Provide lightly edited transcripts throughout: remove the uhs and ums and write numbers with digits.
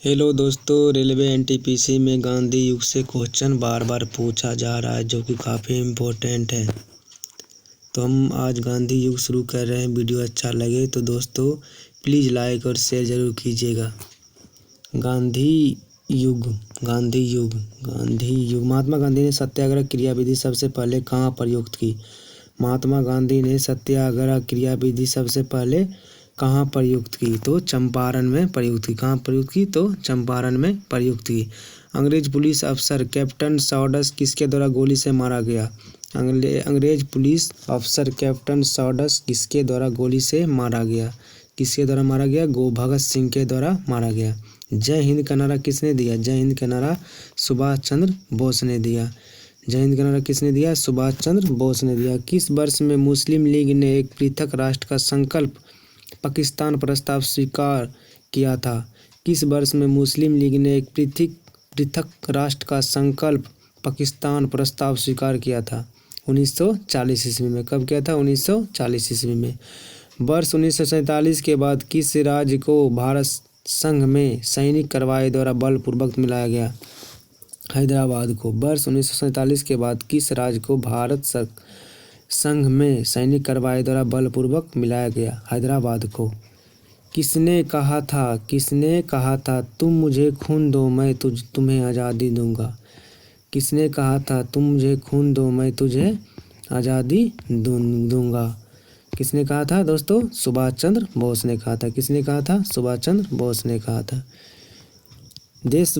Hello दोस्तों, railway NTPC में गांधी युग से क्वेश्चन बार बार पूछा जा रहा है जो कि काफ़ी इम्पोर्टेंट है। तो हम आज गांधी युग शुरू कर रहे हैं। वीडियो अच्छा लगे तो दोस्तों प्लीज़ लाइक और शेयर ज़रूर कीजिएगा। गांधी युग गांधी युग गांधी युग महात्मा गांधी ने सत्याग्रह क्रियाविधि सबसे पहले कहाँ प्रयुक्त की? महात्मा गांधी ने सत्याग्रह क्रियाविधि सबसे पहले कहाँ प्रयुक्त की? तो चंपारण में प्रयुक्त की। कहाँ प्रयुक्त की? तो चंपारण में प्रयुक्त की। अंग्रेज पुलिस अफसर कैप्टन सॉडर्स किसके द्वारा गोली से मारा गया? अंग्रेज पुलिस अफसर कैप्टन सॉडर्स किसके द्वारा गोली से मारा गया? किसके द्वारा मारा गया? भगत सिंह के द्वारा मारा गया। जय हिंद का नारा किसने दिया? जय हिंद का नारा सुभाष चंद्र बोस ने दिया। जय हिंद का नारा किसने दिया? सुभाष चंद्र बोस ने दिया। किस वर्ष में मुस्लिम लीग ने एक पृथक राष्ट्र का संकल्प पाकिस्तान प्रस्ताव स्वीकार किया था? किस वर्ष में मुस्लिम लीग ने एक पृथक राष्ट्र का संकल्प पाकिस्तान प्रस्ताव स्वीकार किया था? 1940 ईस्वी में। कब किया था? 1940 ईस्वी में। वर्ष 1947 के बाद किस राज्य को भारत संघ में सैनिक कार्रवाई द्वारा बलपूर्वक मिलाया गया? हैदराबाद को। वर्ष 1947 के बाद किस राज्य को भारत संघ में सैनिक कार्रवाई द्वारा बलपूर्वक मिलाया गया? हैदराबाद को। किसने कहा था तुम मुझे खून दो मैं तुम्हें आज़ादी दूंगा? किसने कहा था तुम मुझे खून दो मैं तुझे आज़ादी दूंगा? किसने कहा था दोस्तों? सुभाष चंद्र बोस ने कहा था। किसने कहा था? सुभाष चंद्र बोस ने कहा था। देश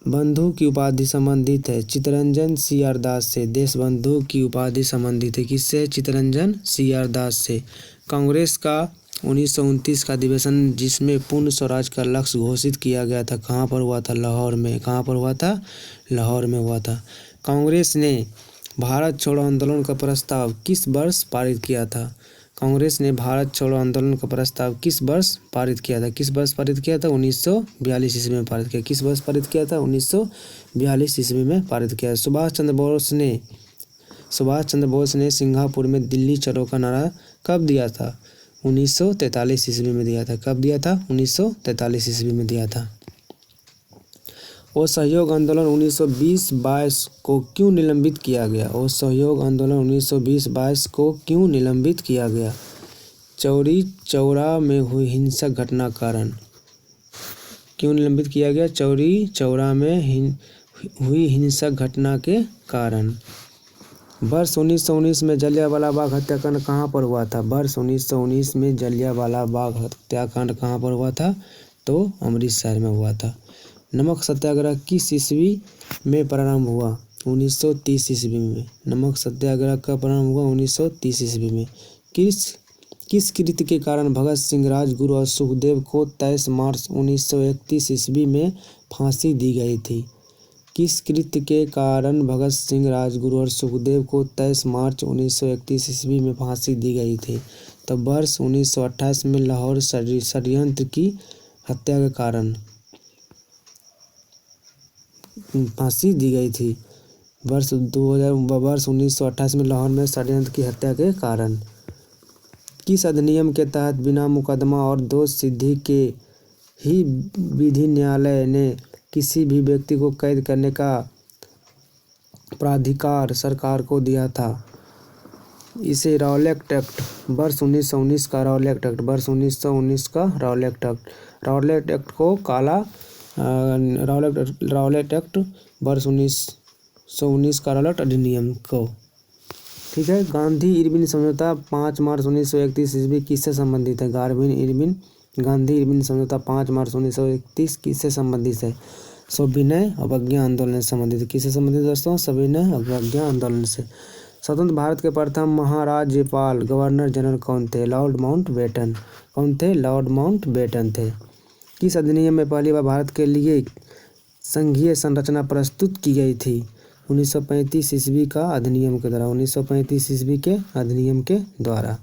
बंधु की उपाधि संबंधित है चित्तरंजन सीआर दास से। देश बंधु की उपाधि संबंधित है किससे? चित्तरंजन सीआर दास से। कांग्रेस का 1929 का अधिवेशन जिसमें पूर्ण स्वराज का लक्ष्य घोषित किया गया था, कहाँ पर हुआ था? लाहौर में। कहाँ पर हुआ था? लाहौर में हुआ था। कांग्रेस ने भारत छोड़ो आंदोलन का प्रस्ताव किस वर्ष पारित किया था? कांग्रेस ने भारत छोड़ो आंदोलन का प्रस्ताव किस वर्ष पारित किया था? किस वर्ष पारित किया था? 1942 ईस्वी में पारित किया। किस वर्ष पारित किया था? 1942 ईस्वी में पारित किया। सुभाष चंद्र बोस ने सिंगापुर में दिल्ली चलो का नारा कब दिया था? 1943 ईस्वी में दिया था। कब दिया था? 1943 ईस्वी में दिया था। असहयोग आंदोलन 1920-22 को क्यों निलंबित किया गया? असहयोग आंदोलन 1920-22 को क्यों निलंबित किया गया? चौरी चौरा में हुई हिंसक घटना कारण। क्यों निलंबित किया गया? चौरी चौरा में हुई हिंसक घटना के कारण। वर्ष 1919 में जलियांवाला बाग हत्याकांड कहाँ पर हुआ था? वर्ष 1919 में जलियांवाला बाग हत्याकांड कहाँ पर हुआ था? तो अमृतसर में हुआ था। नमक सत्याग्रह किस ईस्वी में प्रारंभ हुआ? 1930 ईस्वी में। नमक सत्याग्रह का प्रारंभ हुआ 1930 ईस्वी में। किस कृत्य के कारण भगत सिंह, राजगुरु और सुखदेव को 23 मार्च 1931 ईस्वी में फांसी दी गई थी? किस कृत्य के कारण भगत सिंह, राजगुरु और सुखदेव को 23 मार्च 1931 ईस्वी में फांसी दी गई थी? तो वर्ष 1928 में लाहौर षड्यंत्र की हत्या के कारण फांसी दी गई थी। वर्ष 1928 में लाहौर में षड्यंत्र की हत्या के कारण। किस अधिनियम के तहत बिना मुकदमा और दोष सिद्धि के ही विधि न्यायालय ने किसी भी व्यक्ति को कैद करने का प्राधिकार सरकार को दिया था? इसे रॉलेट एक्ट। वर्ष 1919 का रॉलेट एक्ट। वर्ष 1919 का रॉलेट एक्ट। रॉलेट एक्ट को रॉलेट एक्ट वर्ष 1919 का रॉलेट अधिनियम को। ठीक है। गांधी इरविन समझौता 5 मार्च 1931 ईस्वी किससे संबंधित है? गांधी इरविन समझौता 5 मार्च 1931 किससे संबंधित है? सविनय अवज्ञा आंदोलन से संबंधित है। किससे संबंधित दोस्तों? सविनय अवज्ञा आंदोलन से। स्वतंत्र भारत के प्रथम महाराज्यपाल गवर्नर जनरल कौन थे? Lord Mountbatten. कौन थे? लॉर्ड माउंटबेटन थे। किस अधिनियम में पहली बार भारत के लिए संघीय संरचना प्रस्तुत की गई थी? 1935 ईस्वी का अधिनियम के द्वारा। 1935 ईस्वी के अधिनियम के द्वारा।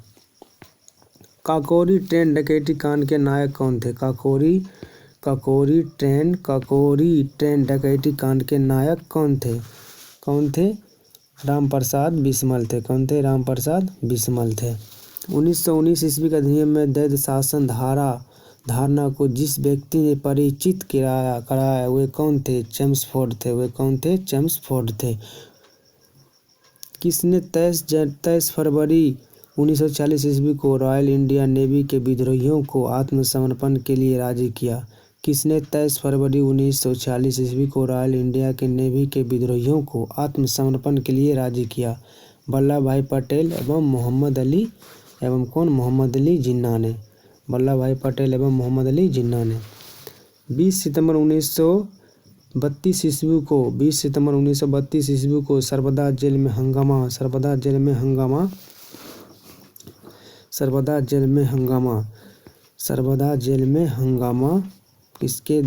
काकोरी ट्रेन डकैती कांड के नायक कौन थे? काकोरी ट्रेन डकैती कांड के नायक कौन थे? रामप्रसाद बिस्मल थे। कौन थे? रामप्रसाद बिस्मल थे। 1919 ईस्वी के अधिनियम में दैत्य शासन धारा धारणा को जिस व्यक्ति ने परिचित कराया वे कौन थे? चेम्सफोर्ड थे। वे कौन थे? चेम्सफोर्ड थे। किसने 23 फरवरी 1940 ईस्वी को रॉयल इंडियन नेवी के विद्रोहियों को आत्मसमर्पण के लिए राजी किया? किसने 23 फरवरी 1940 ईस्वी को रॉयल इंडिया के नेवी के विद्रोहियों को आत्मसमर्पण के लिए राजी किया? वल्लभ भाई पटेल एवं मोहम्मद अली एवं कौन? मोहम्मद अली जिन्ना ने। वल्लभ भाई पटेल एवं मोहम्मद अली जिन्ना ने। 20 सितंबर 1932 ईस्वी को सरबदा जेल में हंगामा किसके